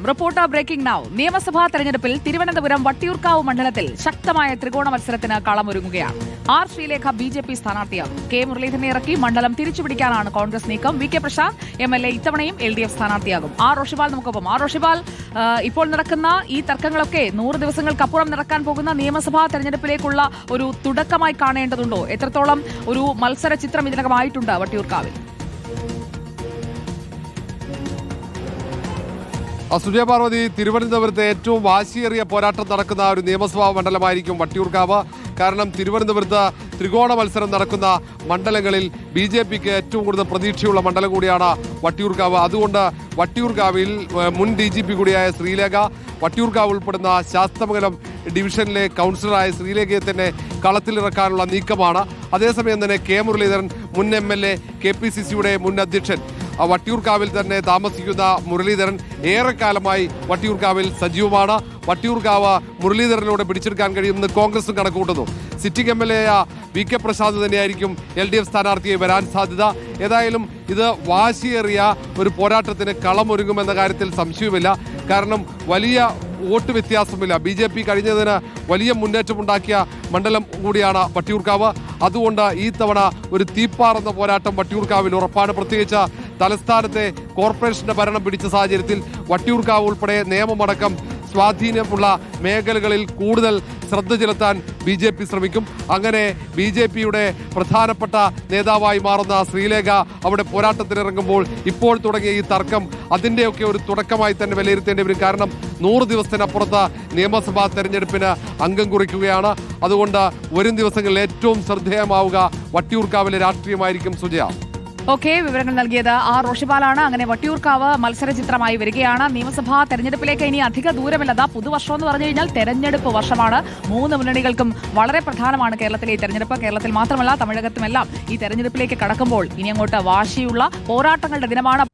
Reporter breaking now. നിയമസഭാ തെരഞ്ഞെടുപ്പിൽ തിരുവനന്തപുരം വട്ടിയൂർക്കാവ് മണ്ഡലത്തിൽ ശക്തമായ ത്രികോണ മത്സരത്തിന് കളമൊരുങ്ങുകയാണ്. R Sreelekha BJP. സ്ഥാനാർത്ഥിയാകും. കെ മുരളീധരനെ ഇറക്കി മണ്ഡലം തിരിച്ചുപിടിക്കാനാണ് കോൺഗ്രസ് നീക്കം. V K Prashanth MLA. ഇത്തവണയും എൽ.ഡി.എഫ്. സ്ഥാനാർത്ഥിയാകും. ആർ റോഷിപാൽ നമുക്കൊപ്പം. ആർ റോഷിപാൽ, ഇപ്പോൾ നടക്കുന്ന ഈ തർക്കങ്ങളൊക്കെ 100 ദിവസങ്ങൾക്കപ്പുറം നടക്കാൻ പോകുന്ന നിയമസഭാ തെരഞ്ഞെടുപ്പിലേക്കുള്ള ഒരു തുടക്കമായി കാണേണ്ടതുണ്ടോ? എത്രത്തോളം ഒരു മത്സര ചിത്രം ഇതിനകമായിട്ടുണ്ട് വട്ടിയൂർക്കാവിൽ? സുജയ പാർവതി, തിരുവനന്തപുരത്തെ ഏറ്റവും വാശിയേറിയ പോരാട്ടം നടക്കുന്ന ഒരു നിയമസഭാ മണ്ഡലമായിരിക്കും വട്ടിയൂർക്കാവ്. കാരണം തിരുവനന്തപുരത്ത് ത്രികോണ മത്സരം നടക്കുന്ന മണ്ഡലങ്ങളിൽ ബി.ജെ.പിക്ക് ഏറ്റവും കൂടുതൽ പ്രതീക്ഷയുള്ള മണ്ഡലം കൂടിയാണ് വട്ടിയൂർക്കാവ്. അതുകൊണ്ട് വട്ടിയൂർക്കാവിൽ മുൻ DGP കൂടിയായ ശ്രീലേഖ, വട്ടിയൂർക്കാവ് ഉൾപ്പെടുന്ന ശാസ്തമംഗലം ഡിവിഷനിലെ കൗൺസിലറായ ശ്രീലേഖയെ തന്നെ കളത്തിലിറക്കാനുള്ള നീക്കമാണ്. അതേസമയം തന്നെ കെ മുരളീധരൻ, മുൻ MLA, KPCCയുടെ മുൻ അധ്യക്ഷൻ, വട്ടിയൂർക്കാവിൽ തന്നെ താമസിക്കുന്ന മുരളീധരൻ ഏറെക്കാലമായി വട്ടിയൂർക്കാവിൽ സജീവമാണ്. വട്ടിയൂർക്കാവ് മുരളീധരനിലൂടെ പിടിച്ചെടുക്കാൻ കഴിയുമെന്ന് കോൺഗ്രസും കണക്കുകൂട്ടുന്നു. Sitting MLA V K Prashanth തന്നെയായിരിക്കും LDF സ്ഥാനാർത്ഥിയായി വരാൻ സാധ്യത. ഏതായാലും ഇത് വാശിയേറിയ ഒരു പോരാട്ടത്തിന് കളമൊരുങ്ങുമെന്ന കാര്യത്തിൽ സംശയവുമില്ല. കാരണം വലിയ വോട്ട് വ്യത്യാസമില്ല. BJP കഴിഞ്ഞതിന് വലിയ മുന്നേറ്റമുണ്ടാക്കിയ മണ്ഡലം കൂടിയാണ് വട്ടിയൂർക്കാവ്. അതുകൊണ്ട് ഈ തവണ ഒരു തീപ്പാറുന്ന പോരാട്ടം വട്ടിയൂർക്കാവിൽ ഉറപ്പാണ്. പ്രത്യേകിച്ച് തലസ്ഥാനത്തെ കോർപ്പറേഷന്റെ ഭരണം പിടിച്ച സാഹചര്യത്തിൽ വട്ടിയൂർക്കാവ് ഉൾപ്പെടെ നിയമമടക്കം സ്വാധീനമുള്ള മേഖലകളിൽ കൂടുതൽ ശ്രദ്ധ ചെലുത്താൻ BJP ശ്രമിക്കും. അങ്ങനെ BJPയുടെ പ്രധാനപ്പെട്ട നേതാവായി മാറുന്ന ശ്രീലേഖ അവിടെ പോരാട്ടത്തിനിറങ്ങുമ്പോൾ ഇപ്പോൾ തുടങ്ങിയ ഈ തർക്കം അതിൻ്റെയൊക്കെ ഒരു തുടക്കമായി തന്നെ വിലയിരുത്തേണ്ടി വരും. കാരണം 100 ദിവസത്തിനപ്പുറത്ത് നിയമസഭാ തെരഞ്ഞെടുപ്പിന് അംഗം കുറിക്കുകയാണ്. അതുകൊണ്ട് വരും ദിവസങ്ങളിൽ ഏറ്റവും ശ്രദ്ധേയമാവുക വട്ടിയൂർക്കാവിലെ രാഷ്ട്രീയമായിരിക്കും. സുജയ, ഓക്കെ, വിവരങ്ങൾ നൽകിയത് ആർ റോഷിപാലാണ്. അങ്ങനെ വട്ടിയൂർക്കാവ് മത്സര ചിത്രമായി വരികയാണ്. നിയമസഭാ തെരഞ്ഞെടുപ്പിലേക്ക് ഇനി അധിക ദൂരമില്ലതാ. പുതുവർഷം എന്ന് പറഞ്ഞു കഴിഞ്ഞാൽ തെരഞ്ഞെടുപ്പ് വർഷമാണ്. 3 മുന്നണികൾക്കും വളരെ പ്രധാനമാണ് കേരളത്തിലെ ഈ തെരഞ്ഞെടുപ്പ്. കേരളത്തിൽ മാത്രമല്ല തമിഴകത്തുമെല്ലാം ഈ തെരഞ്ഞെടുപ്പിലേക്ക് കടക്കുമ്പോൾ ഇനി അങ്ങോട്ട് വാശിയുള്ള പോരാട്ടങ്ങളുടെ ദിനമാണ്.